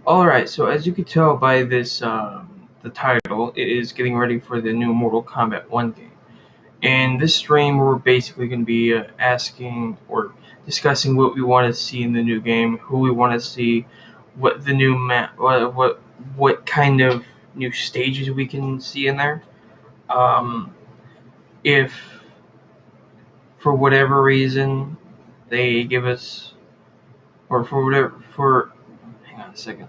Alright, so as you can tell by this, the title, it is getting ready for the new Mortal Kombat 1 game. In this stream, we're basically going to be asking or discussing what we want to see in the new game, who we want to see, what the new map, what kind of new stages we can see in there. If for whatever reason they give us, or hang on a second.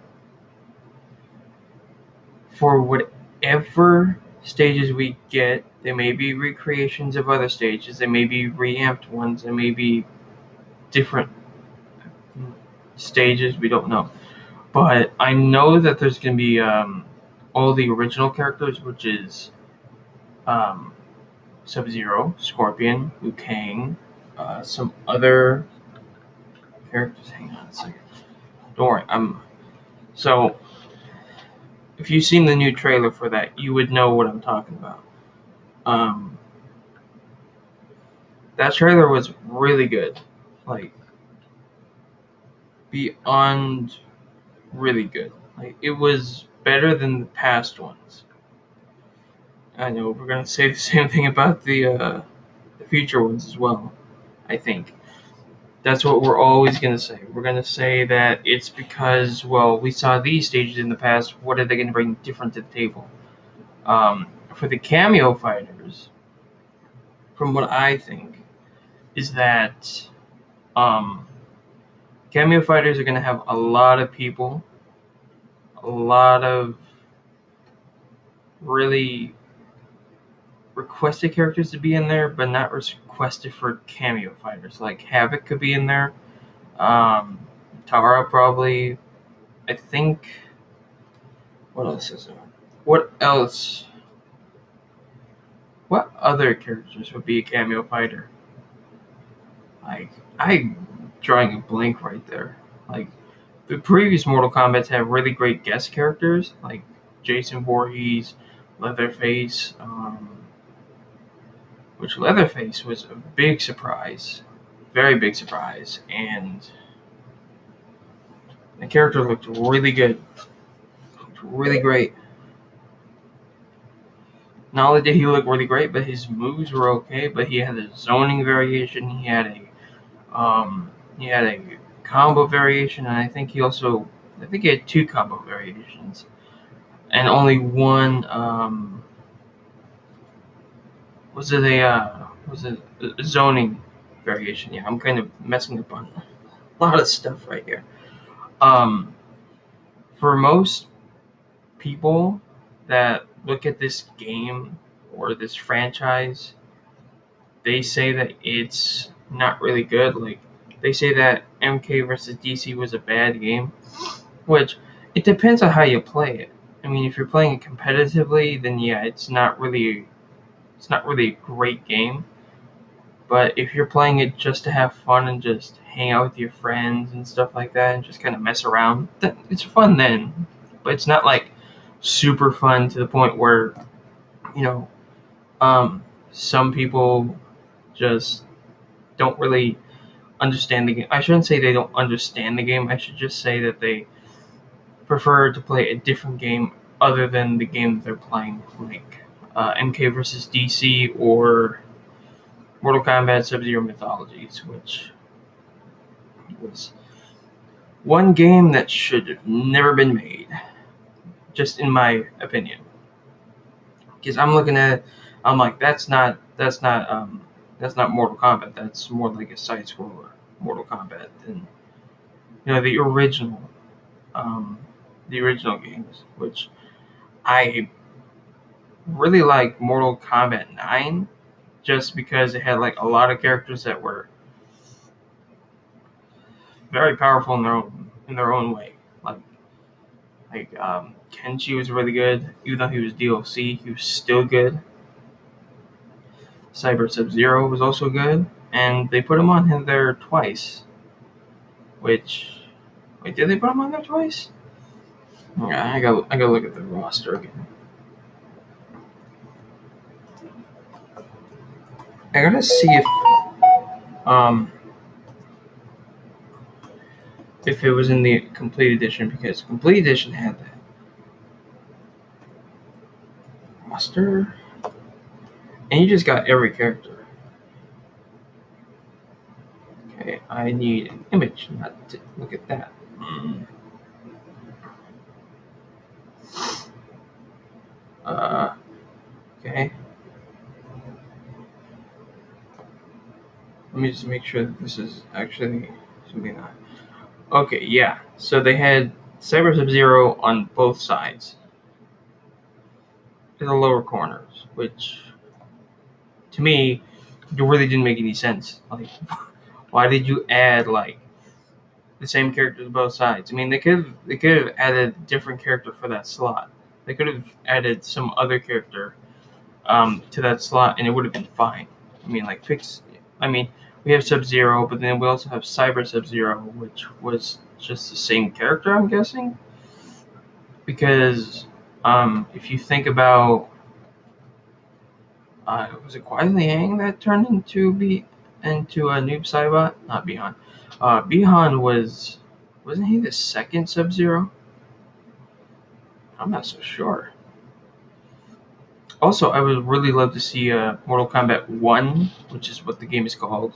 For whatever stages we get, there may be recreations of other stages, there may be reamped ones, there may be different stages, we don't know. But I know that there's going to be all the original characters, which is Sub-Zero, Scorpion, Liu Kang, some other characters. Hang on a second. Don't worry. So if you've seen the new trailer for that, you would know what I'm talking about. That trailer was really good, like beyond really good. Like it was better than the past ones. I know we're gonna say the same thing about the future ones as well. I think that's what we're always gonna say. We're gonna say that it's because, well, we saw these stages in the past. What are they gonna bring different to the table? For the cameo fighters, from what I think, is that cameo fighters are gonna have a lot of people, a lot of really requested characters to be in there, but not requested for cameo fighters. Like Havoc could be in there. Tara probably. I think. What else is there? What else? What other characters would be a cameo fighter? Like I'm drawing a blank right there. Like the previous Mortal Kombat's have really great guest characters, like Jason Voorhees, Leatherface. Which Leatherface was a big surprise, very big surprise, and the character looked really good, looked really great. Not only did he look really great, but his moves were okay. But he had a zoning variation, he had a combo variation, and I think he had two combo variations, and only one. Was it a zoning variation? Yeah, I'm kind of messing up on a lot of stuff right here. Um, for most people that look at this game or this franchise, they say that it's not really good. Like they say that MK versus DC was a bad game, which it depends on how you play it. I mean, if you're playing it competitively, then yeah, it's not really a great game. But if you're playing it just to have fun and just hang out with your friends and stuff like that and just kind of mess around, then it's fun then. But it's not like super fun to the point where, you know, some people just don't really understand the game. I shouldn't say they don't understand the game. I should just say that they prefer to play a different game other than the game that they're playing, like MK versus DC or Mortal Kombat Sub-Zero Mythologies, which was one game that should have never been made, just in my opinion. Because I'm looking at it, I'm like, that's not Mortal Kombat. That's more like a side scroller Mortal Kombat than the um, original games, which I really like Mortal Kombat 9, just because it had like a lot of characters that were very powerful in their own way. Kenshi was really good, even though he was DLC, he was still good. Cyber Sub-Zero was also good, and they put him on there twice. Wait, did they put him on there twice? Yeah, I gotta look at the roster again. I gotta see if if it was in the complete edition, because complete edition had that. Muster, and you just got every character. Okay, I need an image, not to look at that. Okay. Let me just make sure that this is actually something that. Okay, yeah. So they had Cyber Sub-Zero on both sides, in the lower corners, which to me, it really didn't make any sense. Like, why did you add like the same characters both sides? I mean, they could have added a different character for that slot. They could have added some other character to that slot, and it would have been fine. I mean, like fix. I mean, we have Sub-Zero, but then we also have Cyber Sub-Zero, which was just the same character, I'm guessing. Because if you think about, was it Kwai Liang that turned into a Noob Saibot? Not Bihan. Bihan wasn't he the second Sub-Zero? I'm not so sure. Also, I would really love to see Mortal Kombat 1, which is what the game is called,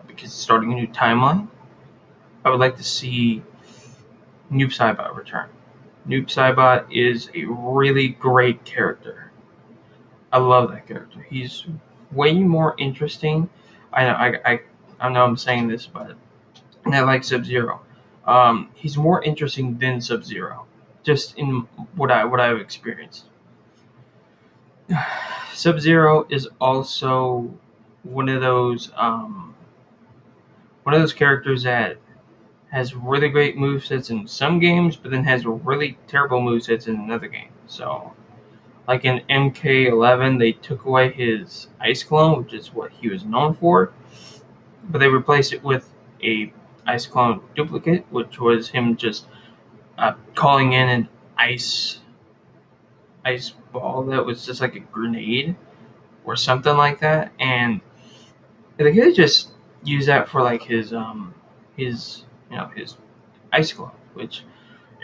because it's starting a new timeline. I would like to see Noob Saibot return. Noob Saibot is a really great character. I love that character. He's way more interesting. I know I'm saying this, but I like Sub-Zero. He's more interesting than Sub-Zero, just in what I've experienced. Sub-Zero is also one of those characters that has really great movesets in some games, but then has really terrible movesets in another game. So, like in MK11, they took away his Ice Clone, which is what he was known for, but they replaced it with a Ice Clone duplicate, which was him just calling in an ice ball that was just like a grenade or something like that, and they could have just used that for like his Ice Clone, which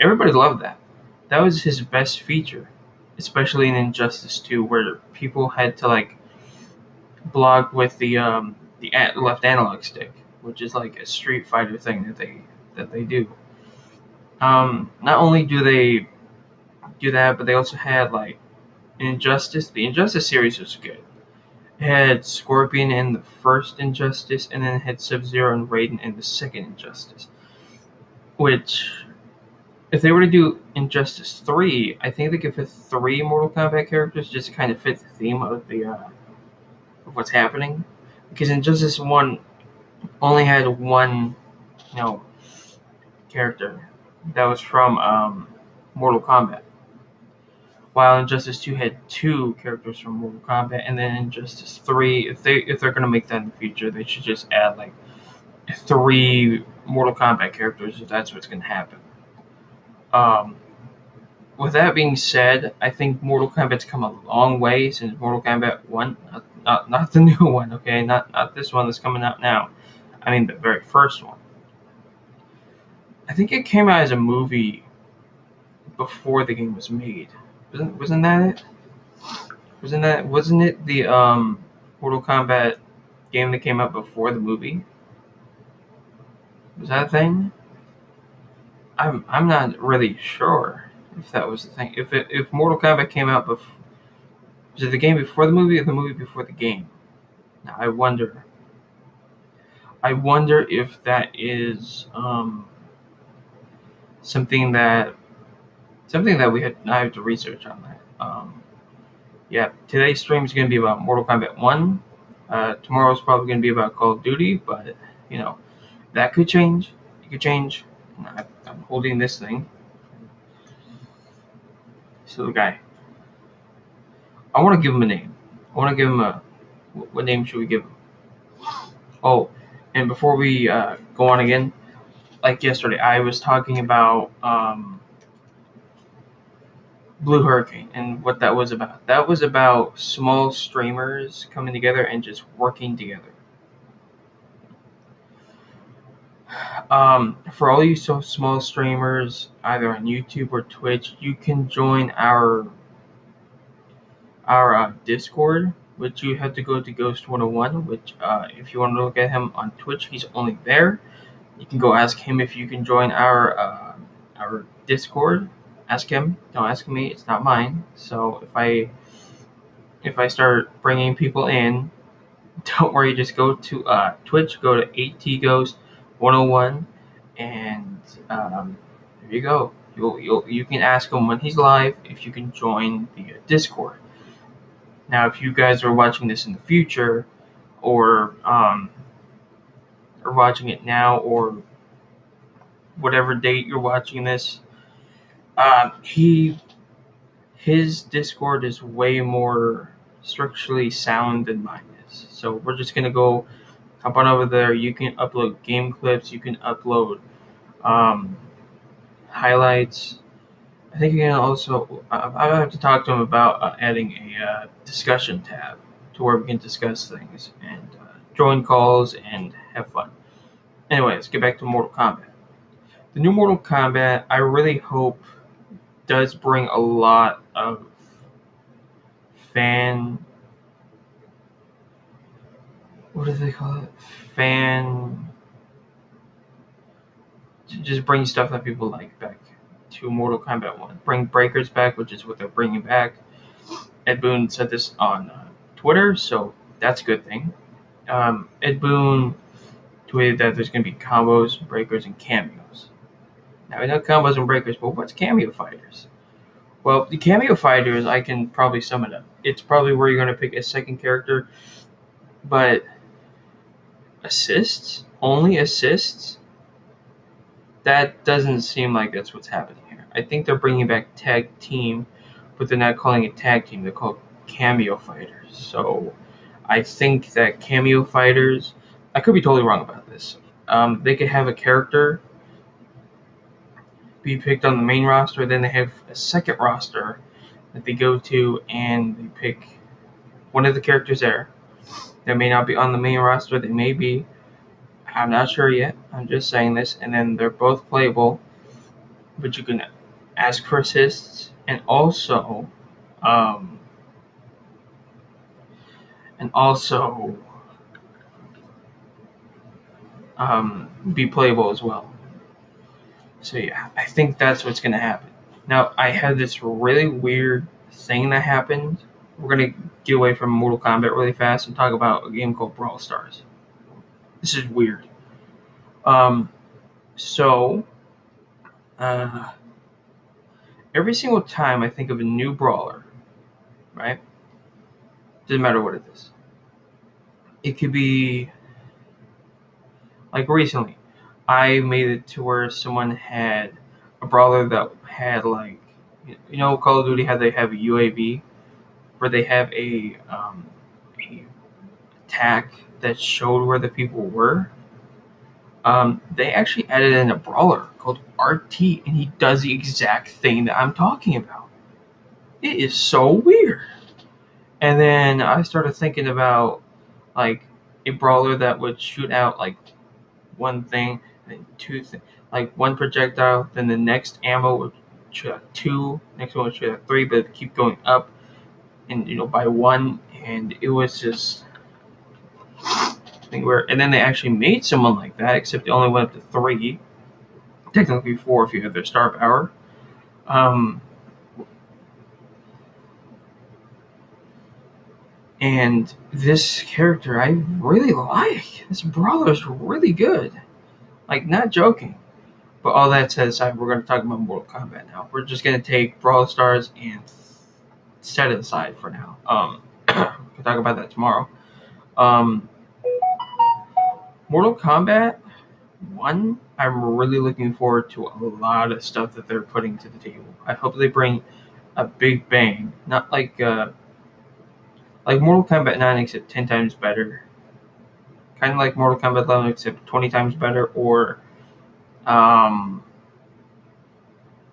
everybody loved that. That was his best feature, especially in Injustice 2, where people had to like block with the left analog stick, which is like a Street Fighter thing that they do. Not only do they do that, but they also had like Injustice. The Injustice series was good. It had Scorpion in the first Injustice, and then it had Sub-Zero and Raiden in the second Injustice. Which, if they were to do Injustice 3, I think they could fit 3 Mortal Kombat characters just to kind of fit the theme of of what's happening. Because Injustice 1 only had one, character that was from Mortal Kombat. While Injustice 2 had 2 characters from Mortal Kombat, and then Injustice 3, if they're gonna make that in the future, they should just add like 3 Mortal Kombat characters if that's what's gonna happen. With that being said, I think Mortal Kombat's come a long way since Mortal Kombat 1, not the new one, okay, not this one that's coming out now. I mean the very first one. I think it came out as a movie before the game was made. Wasn't that it? Wasn't it the Mortal Kombat game that came out before the movie? Was that a thing? I'm not really sure if that was the thing. If Mortal Kombat came out before, was it the game before the movie or the movie before the game? Now I wonder. I wonder if that is something that I have to research on that. Yeah, today's stream is going to be about Mortal Kombat 1. Tomorrow's probably going to be about Call of Duty, but that could change. It could change. I'm holding this thing. So the guy, I want to give him a name. I want to give him what name should we give him? Oh, and before we go on again, like yesterday, I was talking about Blue Hurricane and what that was about. That was about small streamers coming together and just working together. For all you so small streamers, either on YouTube or Twitch, you can join our Discord, which you have to go to Ghost 101. Which, if you want to look at him on Twitch, he's only there. You can go ask him if you can join our Discord. Ask him. Don't ask me. It's not mine. So if I start bringing people in, don't worry. Just go to Twitch. Go to ATGhost 101, and there you go. You can ask him when he's live if you can join the Discord. Now, if you guys are watching this in the future, or are watching it now, or whatever date you're watching this, his Discord is way more structurally sound than mine is. So we're just gonna go hop on over there. You can upload game clips. You can upload um, highlights. I think you can also. I have to talk to him about adding a discussion tab to where we can discuss things and join calls and have fun. Anyway, let's get back to Mortal Kombat. The new Mortal Kombat, I really hope, does bring a lot of fan. What do they call it? Fan. Just bring stuff that people like back to Mortal Kombat 1. Bring Breakers back, which is what they're bringing back. Ed Boon said this on Twitter, so that's a good thing. Ed Boon tweeted that there's going to be combos, breakers, and cameos. Now, we know combos and breakers, but what's cameo fighters? Well, the cameo fighters, I can probably sum it up. It's probably where you're going to pick a second character, but assists? Only assists? That doesn't seem like that's what's happening here. I think they're bringing back tag team, but they're not calling it tag team. They're called cameo fighters. So I think that cameo fighters, I could be totally wrong about this. They could have a character be picked on the main roster, then they have a second roster that they go to and they pick one of the characters there. They may not be on the main roster, they may be. I'm not sure yet. I'm just saying this, and then they're both playable, but you can ask for assists and also um, be playable as well. So yeah, I think that's what's gonna happen. Now I had this really weird thing that happened. We're gonna get away from Mortal Kombat really fast and talk about a game called Brawl Stars. This is weird. So every single time I think of a new brawler, right? Doesn't matter what it is. It could be like recently, I made it to where someone had a brawler that had like, Call of Duty, how they have a UAV, where they have a attack that showed where the people were. They actually added in a brawler called RT, and he does the exact thing that I'm talking about. It is so weird. And then I started thinking about like a brawler that would shoot out like one thing, then two things, like one projectile, then the next ammo would shoot out two, next one would shoot out three, but it keep going up, and by one, and it was just thing where, and then they actually made someone like that, except it only went up to three, technically four if you have their star power. And this character I really like. This brawler's really good. Like, not joking. But all that said aside, we're going to talk about Mortal Kombat now. We're just going to take Brawl Stars and set it aside for now. We'll talk about that tomorrow. Mortal Kombat 1, I'm really looking forward to a lot of stuff that they're putting to the table. I hope they bring a big bang. Not like Mortal Kombat 9 except 10 times better. Kind of like Mortal Kombat 11 except 20 times better, or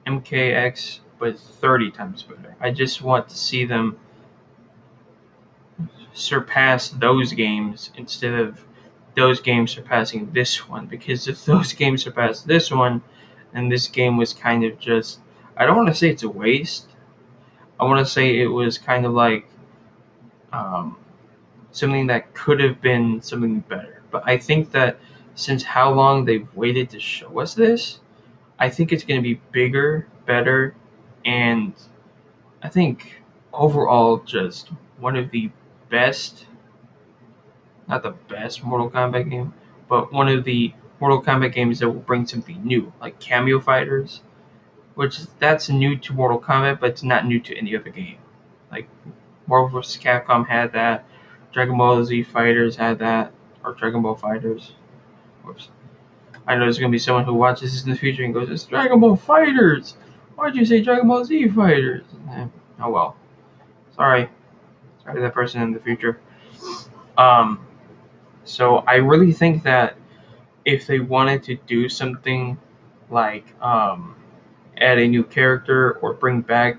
MKX but 30 times better. I just want to see them surpass those games instead of those games surpassing this one, because if those games surpass this one, and this game was kind of just, I don't want to say it's a waste. I want to say it was kind of like um, something that could have been something better. But I think that since how long they've waited to show us this, I think it's going to be bigger, better, and I think overall just one of the best, not the best Mortal Kombat game, but one of the Mortal Kombat games that will bring something new, like cameo fighters, which that's new to Mortal Kombat, but it's not new to any other game. Like Marvel vs. Capcom had that, Dragon Ball Z Fighters had that, or Dragon Ball Fighters. Whoops. I know there's gonna be someone who watches this in the future and goes, "It's Dragon Ball Fighters. Why'd you say Dragon Ball Z Fighters?" Oh well. Sorry to that person in the future. Um, so I really think that if they wanted to do something like add a new character or bring back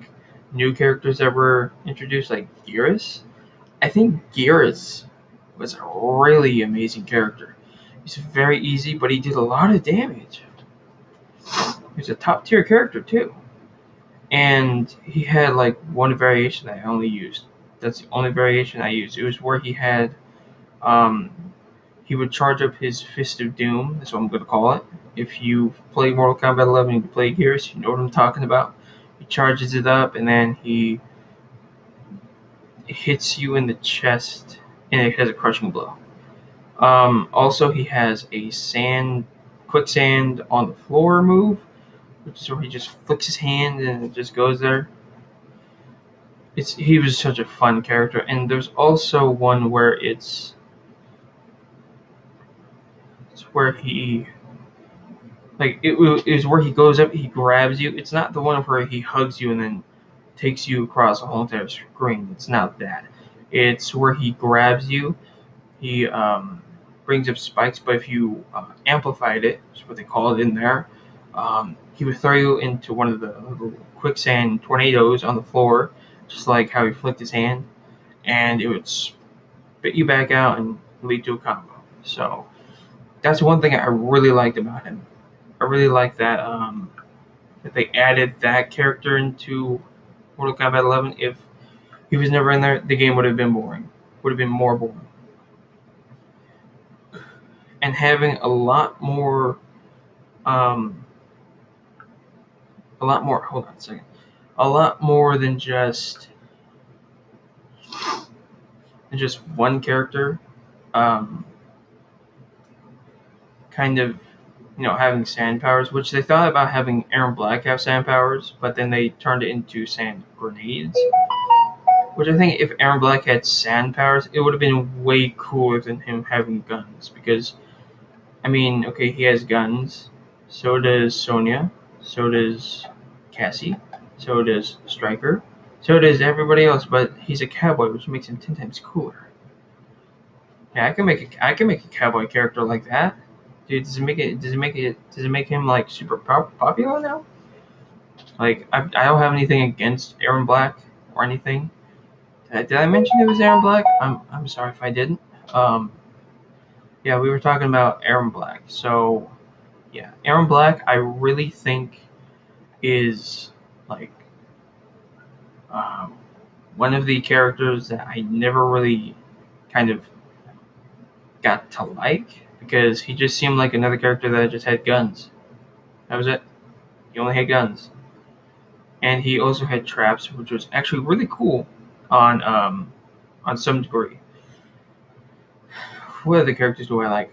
new characters that were introduced, like Geras, I think Geras was a really amazing character. He's very easy, but he did a lot of damage. He's a top tier character too. And he had like one variation that I only used. That's the only variation I used. It was where he had um, he would charge up his Fist of Doom. That's what I'm going to call it. If you play Mortal Kombat 11 and you play Gears, you know what I'm talking about. He charges it up and then he hits you in the chest, and it has a crushing blow. Also, he has a quicksand on the floor move, which is where he just flicks his hand and it just goes there. He was such a fun character, and there's also one where it's where he it was where he goes up, he grabs you. It's not the one where he hugs you and then takes you across the whole entire screen. It's not that. It's where he grabs you. He brings up spikes, but if you amplified it, which is what they call it in there, he would throw you into one of the little quicksand tornadoes on the floor, just like how he flicked his hand, and it would spit you back out and lead to a combo. So that's one thing I really liked about him. I really like that they added that character into Mortal Kombat 11. If he was never in there, the game would have been boring. Would have been more boring. And having a lot more. Hold on a second. A lot more than just one character. Um, kind of, having sand powers, which they thought about having Aaron Black have sand powers, but then they turned it into sand grenades. Which I think if Aaron Black had sand powers, it would have been way cooler than him having guns. Because, I mean, okay, he has guns. So does Sonya. So does Cassie. So does Stryker. So does everybody else. But he's a cowboy, which makes him 10 times cooler. Yeah, I can make a cowboy character like that. Dude, does it make him like super popular now? Like, I don't have anything against Aaron Black or anything. Did I mention it was Aaron Black? I'm sorry if I didn't. Um, yeah, we were talking about Aaron Black. So, yeah, Aaron Black, I really think is like um, one of the characters that I never really kind of got to like, because he just seemed like another character that just had guns. That was it. He only had guns, and he also had traps, which was actually really cool on some degree. What other characters do I like?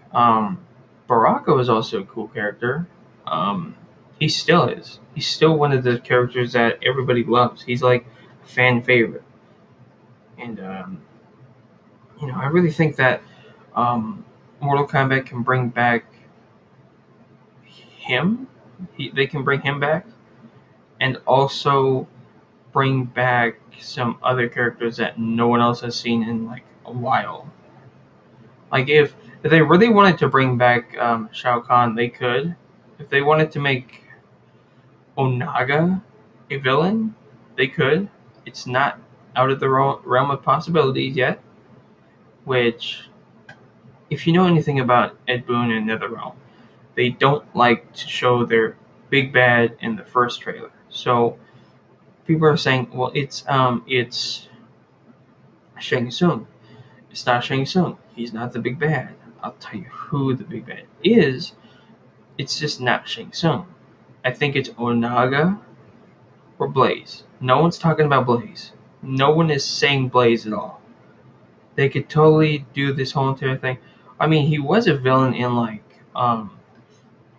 Baraka is also a cool character. Um, he still is. He's still one of the characters that everybody loves. He's like a fan favorite, and I really think that Mortal Kombat can bring back him. They can bring him back, and also bring back some other characters that no one else has seen in like a while. Like if they really wanted to bring back Shao Kahn, they could. If they wanted to make Onaga a villain, they could. It's not out of the realm of possibilities yet. Which if you know anything about Ed Boon and NetherRealm, they don't like to show their big bad in the first trailer. So people are saying, well, it's Shang Tsung. It's not Shang Tsung. He's not the big bad. I'll tell you who the big bad is. It's just not Shang Tsung. I think it's Onaga or Blaze. No one's talking about Blaze. No one is saying Blaze at all. They could totally do this whole entire thing. I mean, he was a villain in like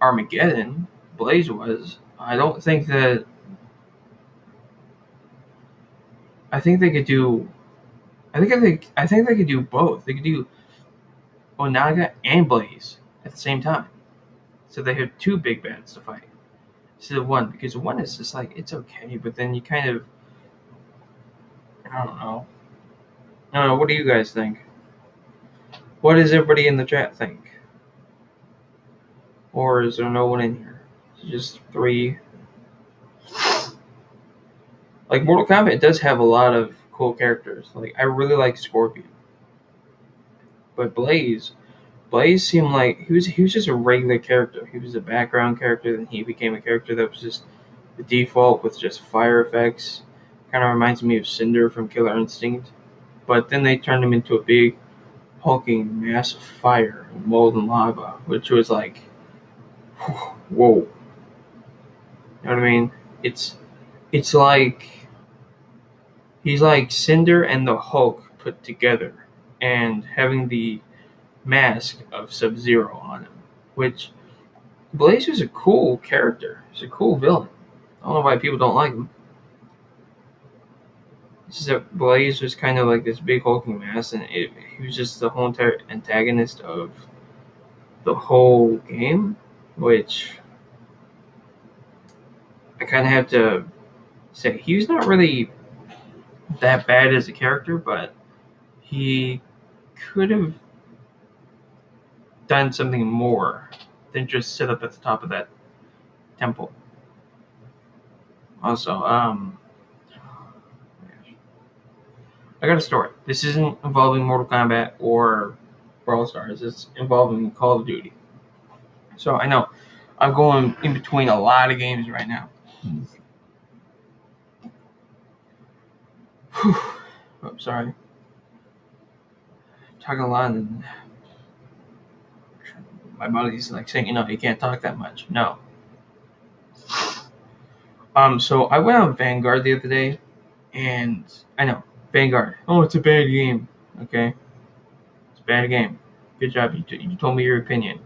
Armageddon. Blaze was. I don't think that. I think they could do. I think they could do both. They could do Onaga and Blaze at the same time. So they have two big bads to fight instead of one, because one is just like it's okay, but then you kind of I don't know. I don't know. What do you guys think? What does everybody in the chat think? Or is there no one in here? It's just three. Like Mortal Kombat does have a lot of cool characters. Like I really like Scorpion, but Blaze seemed like he was just a regular character. He was a background character, then he became a character that was just the default with just fire effects. Kind of reminds me of Cinder from Killer Instinct. But then they turned him into a big hulking mass of fire and molten lava, which was like, whoa. You know what I mean? It's like he's like Cinder and the Hulk put together, and having the mask of Sub-Zero on him, which Blaze was a cool character. He's a cool villain. I don't know why people don't like him. It's just that Blaze was kind of like this big hulking mass, and he was just the whole entire antagonist of the whole game, which I kind of have to say he was not really that bad as a character, but he could have done something more than just sit up at the top of that temple. Also, I got a story. This isn't involving Mortal Kombat or Brawl Stars. It's involving Call of Duty. So I know I'm going in between a lot of games right now. Whew. Oh, sorry. I'm talking a lot and my body's like saying, you can't talk that much. No. So I went on Vanguard the other day, and I know Vanguard. Oh, it's a bad game. Okay, it's a bad game. Good job. You told me your opinion.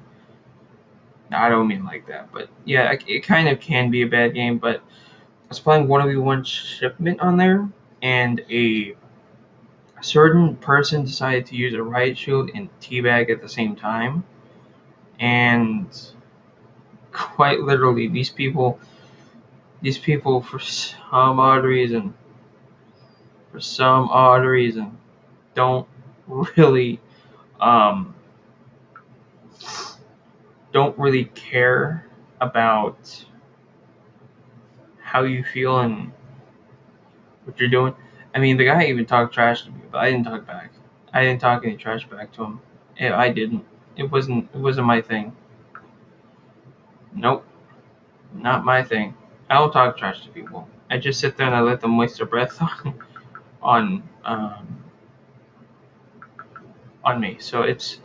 No, I don't mean like that, but yeah, it kind of can be a bad game. But I was playing 1v1 Shipment on there, and a certain person decided to use a riot shield and teabag at the same time, and quite literally, these people for some odd reason don't really um, don't really care about how you feel and what you're doing. I mean, the guy even talked trash to me, but I didn't talk back. I didn't talk any trash back to him. I didn't. It wasn't my thing. Nope, not my thing. I don't talk trash to people. I just sit there and I let them waste their breath on on me. So it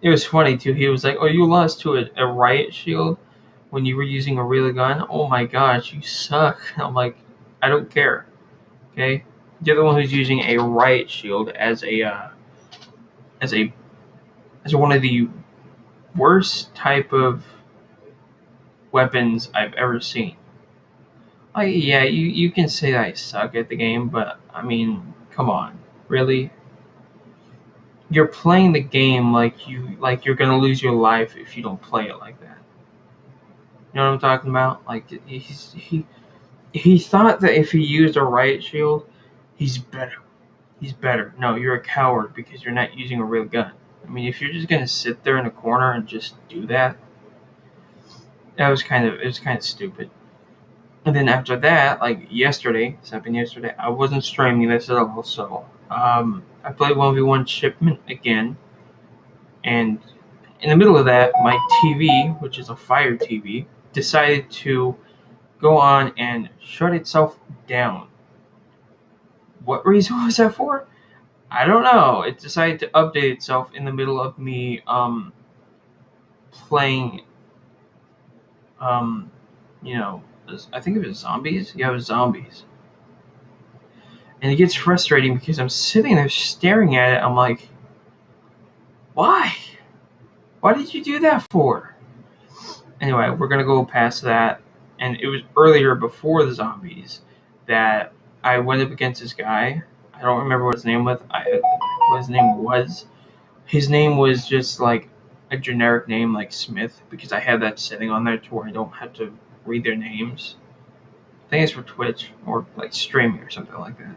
was funny too. He was like, "Oh, you lost to a riot shield when you were using a real gun. Oh my gosh, you suck." I'm like, I don't care. Okay, you're the one who's using a riot shield as as a as one of the worst type of weapons I've ever seen. Like, yeah, you can say I suck at the game, but I mean, come on, really? You're playing the game like you're gonna lose your life if you don't play it like that. You know what I'm talking about? Like he thought that if he used a riot shield, he's better. He's better. No, you're a coward because you're not using a real gun. I mean, if you're just gonna sit there in a corner and just do that, it was kind of stupid. And then after that, like yesterday, this happened yesterday. I wasn't streaming this at all, so I played 1v1 Shipment again, and in the middle of that, my TV, which is a Fire TV, decided to go on and shut itself down. What reason was that for? I don't know. It decided to update itself in the middle of me playing, um, I think it was zombies. Yeah, it was zombies. And it gets frustrating because I'm sitting there staring at it. I'm like, why? Why did you do that for? Anyway, we're gonna go past that. And it was earlier before the zombies that I went up against this guy. I don't remember what his name was. What his name was. His name was just like a generic name like Smith because I had that setting on there to where I don't have to read their names. I think it's for Twitch or like streaming or something like that.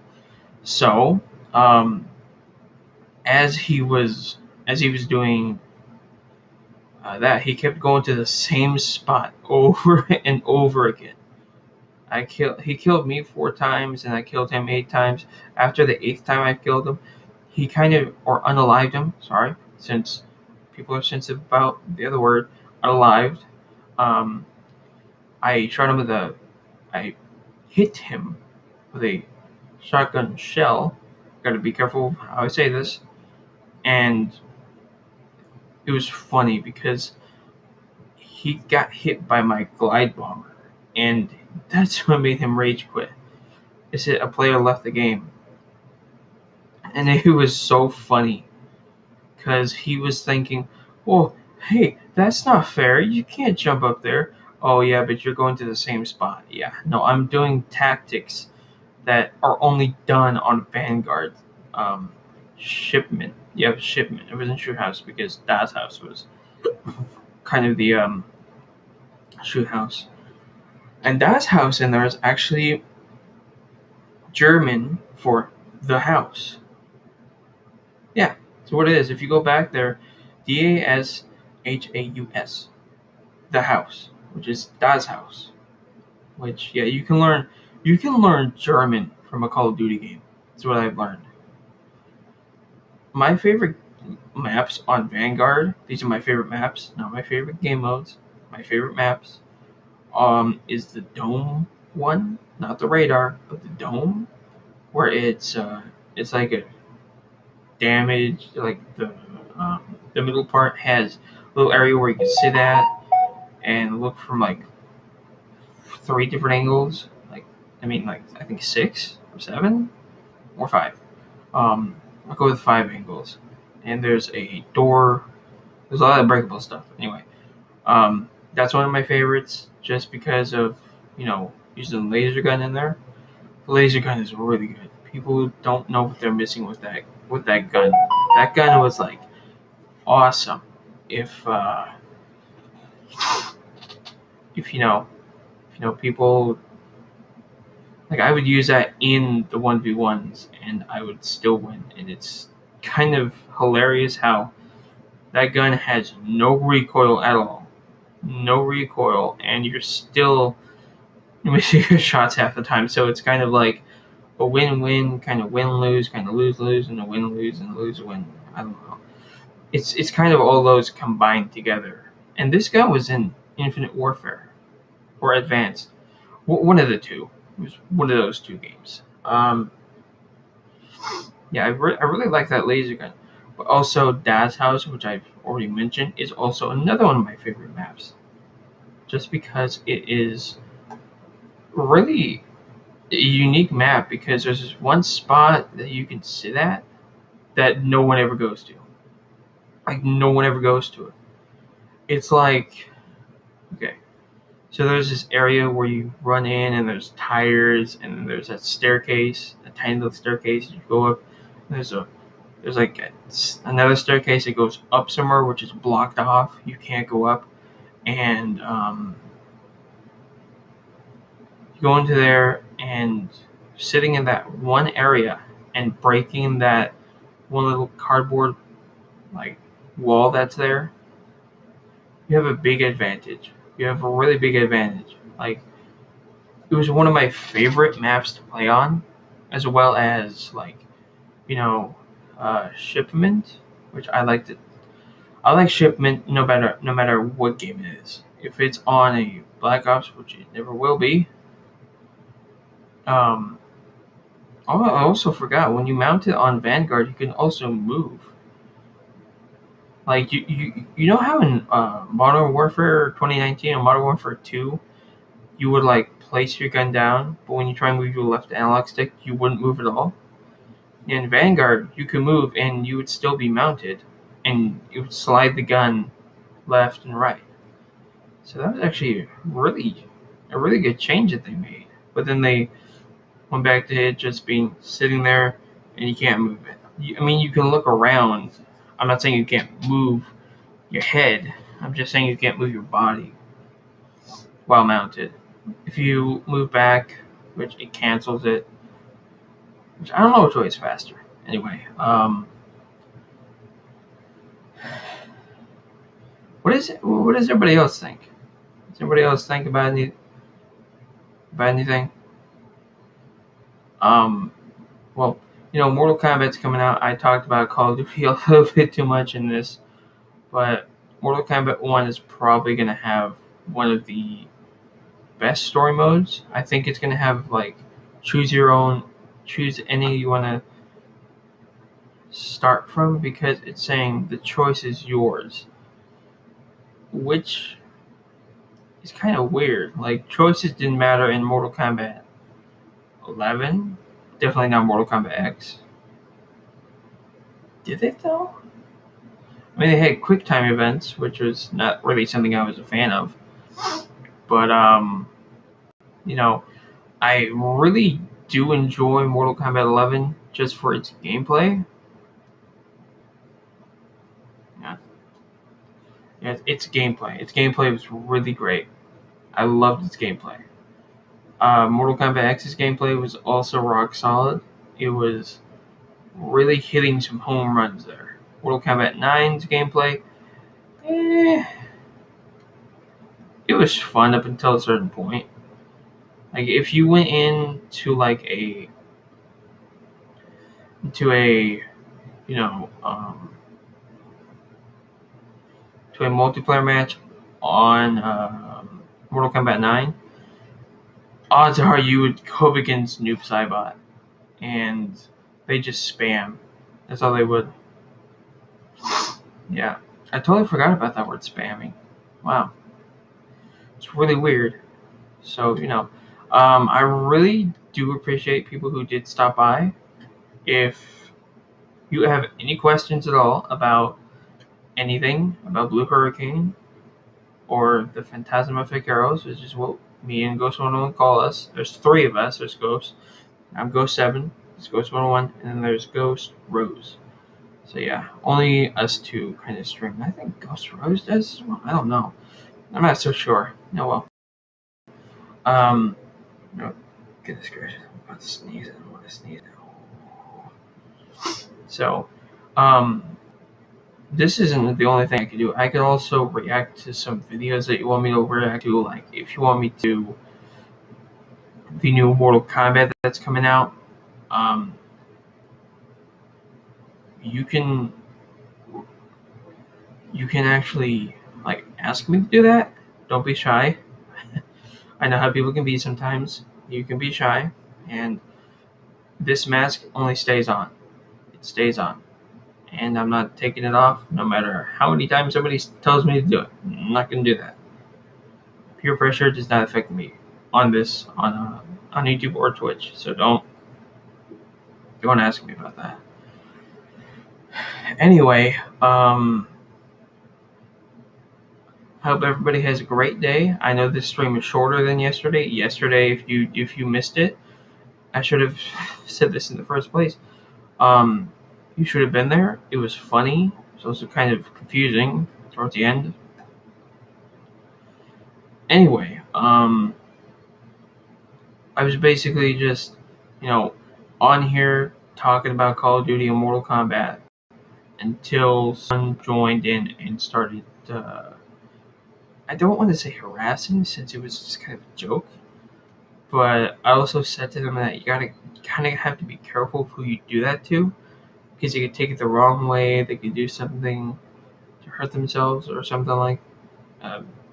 So, um, as he was doing that, he kept going to the same spot over and over again. He killed me 4 times, and I killed him 8 times. After the 8th time I killed him, he kind of or unalived him. Sorry, since people are sensitive about the other word, unalived. Um, I shot him I hit him with a shotgun shell. Got to be careful how I say this. And it was funny because he got hit by my glide bomber, and that's what made him rage quit. Is it a player left the game, and it was so funny because he was thinking, "Well, hey, that's not fair. You can't jump up there." Oh yeah, but you're going to the same spot. Yeah, no, I'm doing tactics that are only done on Vanguard shipment. Yeah, shipment. It wasn't shoot house because Dad's house was kind of the shoot house. And Dad's house in there is actually German for the house. Yeah, so what it is, if you go back there, Dashaus, the house, which is Das House. Which yeah, you can learn German from a Call of Duty game. That's what I've learned. My favorite maps on Vanguard, these are my favorite maps, not my favorite game modes. My favorite maps is the dome one, not the radar, but the dome, where it's like a damage, like the middle part has a little area where you can sit at and look from like 3 different angles. Like I think 6 or 7 or 5. I'll go with 5 angles. And there's a door. There's a lot of breakable stuff. Anyway, that's one of my favorites, just because of using the laser gun in there. The laser gun is really good. People don't know what they're missing with that gun. That gun was like awesome. If if people, like, I would use that in the 1v1s and I would still win. And it's kind of hilarious how that gun has no recoil at all. No recoil, and you're still missing your shots half the time. So it's kind of like a win-win, kind of win-lose, kind of lose-lose, and a win-lose and lose-win. I don't know. It's kind of all those combined together. And this gun was in Infinite Warfare or Advanced. One of the two. It was one of those 2 games. Yeah, I really like that laser gun. But also Dad's House, which I've already mentioned, is also another one of my favorite maps. Just because it is really a unique map, because there's this one spot that you can sit at that no one ever goes to. Like, no one ever goes to it. It's like, okay, so there's this area where you run in and there's tires, and then there's that staircase, a tiny little staircase you go up. There's like another staircase that goes up somewhere, which is blocked off. You can't go up, and you go into there and sitting in that one area and breaking that one little cardboard like wall that's there. You have a big advantage. You have a really big advantage. Like, it was one of my favorite maps to play on, as well as like Shipment, which I liked it. I like Shipment no matter what game it is. If it's on a Black Ops, which it never will be. Oh, I also forgot, when you mount it on Vanguard, you can also move. Like you know how in Modern Warfare 2019 and Modern Warfare 2, you would like place your gun down, but when you try and move your left analog stick, you wouldn't move at all. In Vanguard, you could move and you would still be mounted, and you would slide the gun left and right. So that was actually a really good change that they made. But then they went back to it just being sitting there and you can't move it. I mean, you can look around. I'm not saying you can't move your head. I'm just saying you can't move your body while mounted. If you move back, which it cancels it, which I don't know which way is faster. Anyway, what does everybody else think? Does everybody else think about anything? Well, Mortal Kombat's coming out. I talked about Call of Duty a little bit too much in this, but Mortal Kombat 1 is probably going to have one of the best story modes. I think it's going to have, like, choose any you want to start from, because it's saying the choice is yours, which is kind of weird. Like, choices didn't matter in Mortal Kombat 11, definitely not Mortal Kombat X. Did it though? I mean, they had quick time events, which was not really something I was a fan of. But I really do enjoy Mortal Kombat 11 just for its gameplay. Yeah, its gameplay. Its gameplay was really great. I loved its gameplay. Mortal Kombat X's gameplay was also rock solid. It was really hitting some home runs there. Mortal Kombat 9's gameplay, it was fun up until a certain point. Like, if you went into like a to a multiplayer match on Mortal Kombat 9, odds are you would go up against Noob Saibot, and they just spam. That's all they would. Yeah, I totally forgot about that word, spamming. Wow, it's really weird. So I really do appreciate people who did stop by. If you have any questions at all about anything about Blue Hurricane or the Phantasma Ficaros, which is what me and Ghost 101 call us. There's three of us. There's Ghost. I'm Ghost 7. There's Ghost 101, and then there's Ghost Rose. So yeah, only us two kind of stream. I think Ghost Rose does as well. I don't know. I'm not so sure. No, well. No, goodness gracious, I'm about to sneeze. I don't want to sneeze. So, this isn't the only thing I can do. I can also react to some videos that you want me to react to. Like, if you want me to, the new Mortal Kombat that's coming out, you can actually, like, ask me to do that. Don't be shy. I know how people can be sometimes. You can be shy, and this mask only stays on. It stays on. And I'm not taking it off no matter how many times somebody tells me to do it. I'm not going to do that. Peer pressure does not affect me on YouTube or Twitch, so don't ask me about that. Anyway, I hope everybody has a great day. I know this stream is shorter than yesterday. Yesterday, if you missed it, I should have said this in the first place. You should have been there. It was funny. It was also kind of confusing towards the end. Anyway, I was basically just, on here talking about Call of Duty and Mortal Kombat until someone joined in and started, I don't want to say harassing, since it was just kind of a joke, but I also said to them that you gotta kind of have to be careful of who you do that to, because they could take it the wrong way. They could do something to hurt themselves or uh,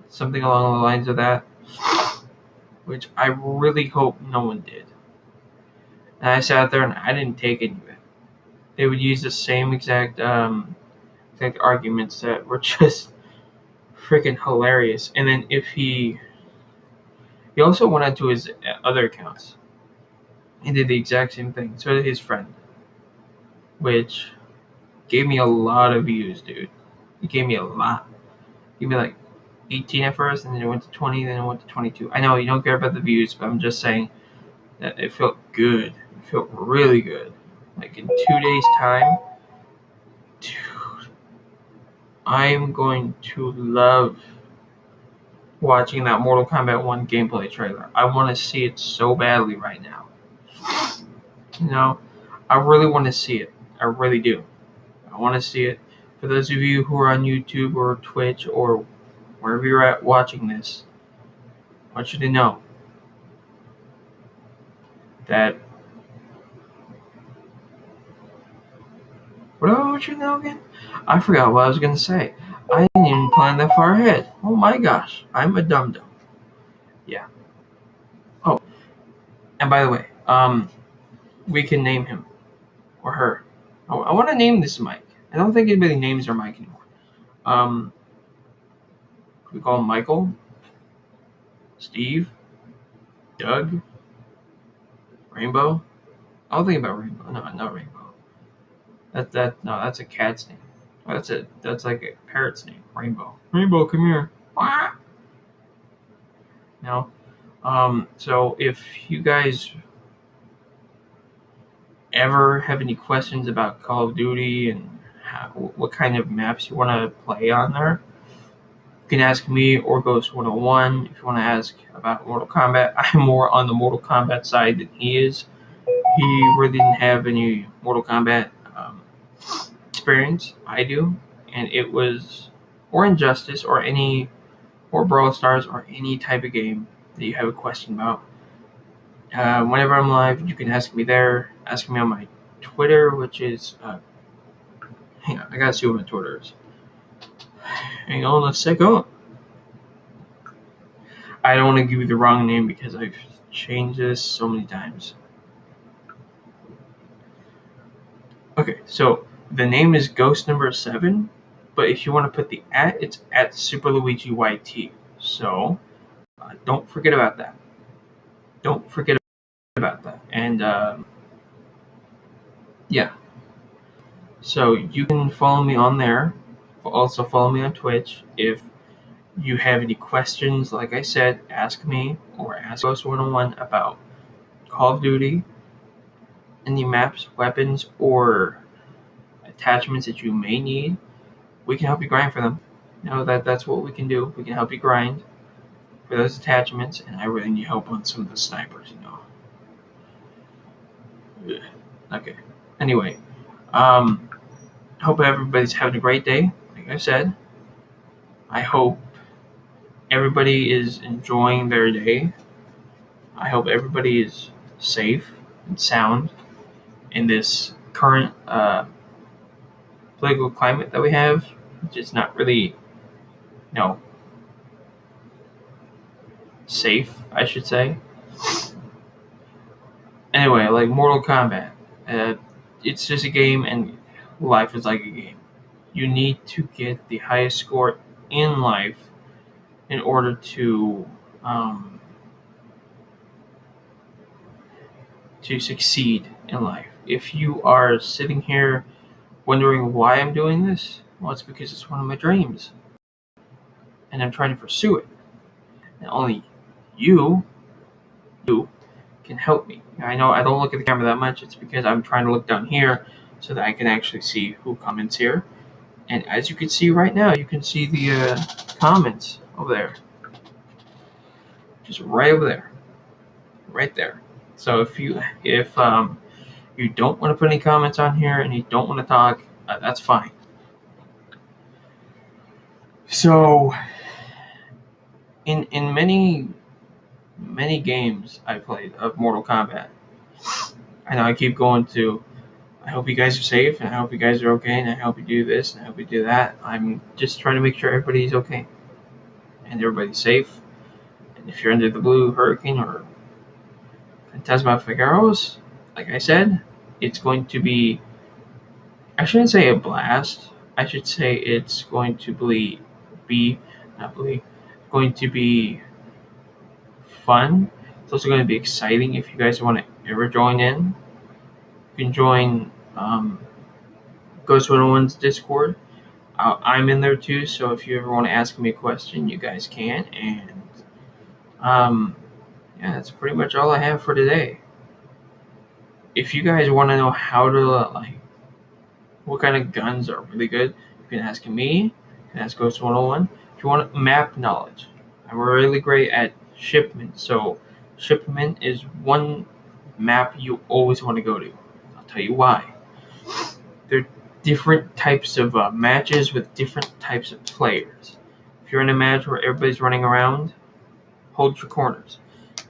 something along the lines of that, which I really hope no one did. And I sat there and I didn't take any of it. They would use the same exact arguments that were just freaking hilarious. And then if he also went onto his other accounts and did the exact same thing. So did his friend, which gave me a lot of views, dude. He gave me a lot. He gave me like 18 at first, and then it went to 20, then it went to 22. I know you don't care about the views, but I'm just saying that it felt good. It felt really good. Like in 2 days' time, dude, I'm going to love watching that Mortal Kombat 1 gameplay trailer. I want to see it so badly right now. You know, I really want to see it. I really do. I want to see it. For those of you who are on YouTube or Twitch or wherever you're at watching this, I want you to know that. What do I want you to know again? I forgot what I was going to say. I didn't even plan that far ahead. Oh my gosh, I'm a dum dum. Yeah. Oh, and by the way, we can name him or her. I want to name this Mike. I don't think anybody names their Mike anymore. We call him Michael, Steve, Doug, Rainbow. I don't think about Rainbow. No, not Rainbow. No, that's a cat's name. That's like a parrot's name. Rainbow. Rainbow, come here. No. So if you guys ever have any questions about Call of Duty and what kind of maps you want to play on there, you can ask me or Ghost 101. If you want to ask about Mortal Kombat, I'm more on the Mortal Kombat side than he is. He really didn't have any Mortal Kombat experience. I do, and it was, or Injustice, or Brawl Stars, or any type of game that you have a question about. Whenever I'm live, you can ask me there. Ask me on my Twitter, which is hang on, I gotta see what my Twitter is. Hang on a second. I don't want to give you the wrong name because I've changed this so many times. Okay, so the name is Ghost Number 7, but if you want to put the it's at Super Luigi YT. So don't forget about that. Don't forget about that. And yeah, so you can follow me on there. Also follow me on Twitch. If you have any questions, like I said, ask me or ask Ghost 101 about Call of Duty, any maps, weapons, or attachments that you may need. We can help you grind for them. You know that's what we can do. We can help you grind for those attachments, and I really need help on some of the snipers. Ugh. Okay. Anyway, hope everybody's having a great day. Like I said, I hope everybody is enjoying their day. I hope everybody is safe and sound in this current political climate that we have, which is not really, safe, I should say. Anyway, like Mortal Kombat, it's just a game, and life is like a game. You need to get the highest score in life in order to succeed in life. If you are sitting here wondering why I'm doing this, well, it's because it's one of my dreams, and I'm trying to pursue it. And only you can help me. I know I don't look at the camera that much. It's because I'm trying to look down here so that I can actually see who comments here. And as you can see right now, you can see the comments over there. Just right over there. Right there. So if you don't want to put any comments on here and you don't want to talk, that's fine. So in many games I played of Mortal Kombat, I know I keep going to I hope you guys are safe, and I hope you guys are okay, and I hope you do this, and I hope you do that. I'm just trying to make sure everybody's okay, and everybody's safe. And if you're under the blue hurricane or Phantasma Figaro's, like I said, it's going to be, I shouldn't say a blast. I should say it's going to going to be fun. It's also going to be exciting if you guys want to ever join in. You can join Ghost 101's Discord. I'm in there too, so if you ever want to ask me a question, you guys can. And yeah, that's pretty much all I have for today. If you guys want to know how to what kind of guns are really good, you can ask me. You can ask Ghost 101. If you want map knowledge, I'm really great at shipment. So shipment is one map you always want to go to. I'll tell you why. There are different types of matches with different types of players. If you're in a match where everybody's running around, hold your corners,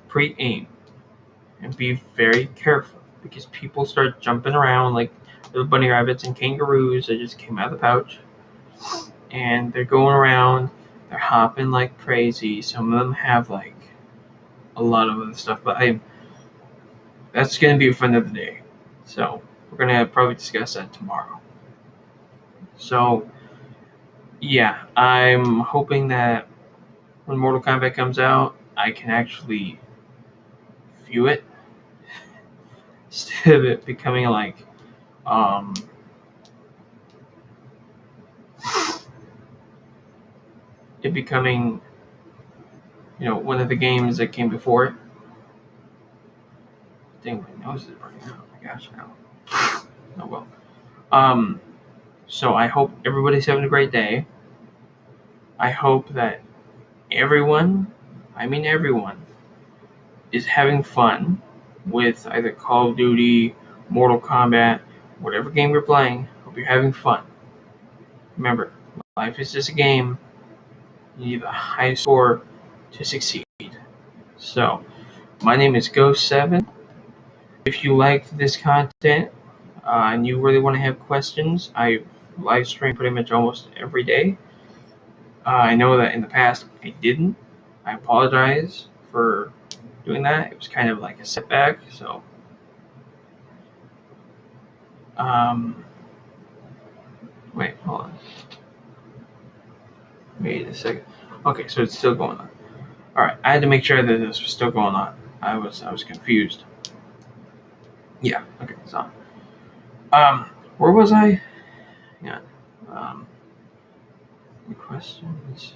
pre-aim, and be very careful because people start jumping around like little bunny rabbits and kangaroos that just came out of the pouch, and they're going around, they're hopping like crazy. Some of them have like a lot of other stuff, but that's gonna be a fun of the day. So we're gonna probably discuss that tomorrow. So yeah, I'm hoping that when Mortal Kombat comes out, I can actually view it instead of it becoming like it becoming one of the games that came before it. Dang, my nose is burning out. Oh my gosh, now. Oh well. So I hope everybody's having a great day. I hope that everyone, I mean everyone, is having fun with either Call of Duty, Mortal Kombat, whatever game you're playing. Hope you're having fun. Remember, life is just a game. You need a high score to succeed. So, my name is Ghost7. If you liked this content and you really want to have questions, I live stream pretty much almost every day. I know that in the past I didn't. I apologize for doing that. It was kind of like a setback. So, wait, hold on. Wait a second. Okay, so it's still going on. All right, I had to make sure that this was still going on. I was confused. Yeah. Okay, it's on. Where was I? Yeah. Any questions?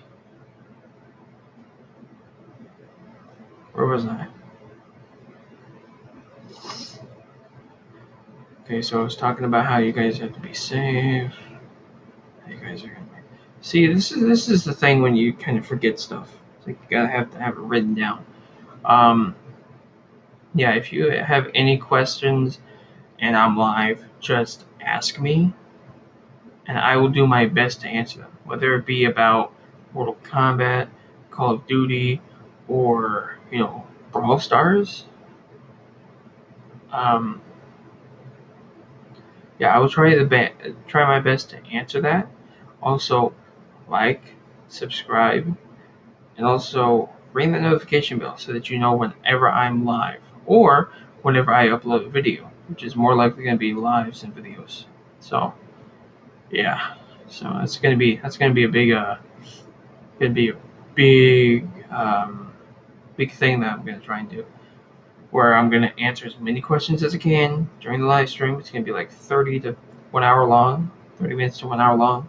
Where was I? Okay, so I was talking about how you guys have to be safe. How you guys are gonna see. This is the thing when you kind of forget stuff. It's like you gotta have to have it written down. Yeah. If you have any questions and I'm live, just ask me, and I will do my best to answer them. Whether it be about Mortal Kombat, Call of Duty, or Brawl Stars. Yeah, I will try my best to answer that. Also, like, subscribe, and also ring the notification bell so that you know whenever I'm live or whenever I upload a video, which is more likely going to be lives than videos. So, yeah. So that's gonna be a big big thing that I'm gonna try and do. Where I'm gonna answer as many questions as I can during the live stream. It's gonna be like 30 to 1 hour long, 30 minutes to 1 hour long.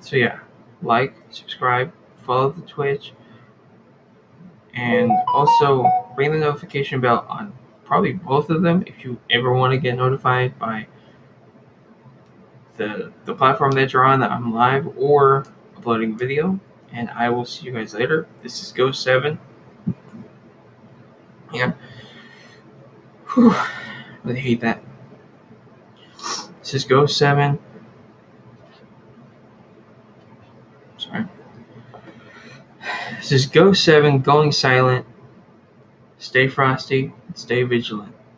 So yeah, like, subscribe, follow the Twitch, and also ring the notification bell on probably both of them if you ever want to get notified by the platform that you're on that I'm live or uploading video. And I will see you guys later. This is Ghost7. Yeah. Whew. Really hate that. This is Ghost7. Sorry. This is Ghost7 going silent. Stay frosty and stay vigilant.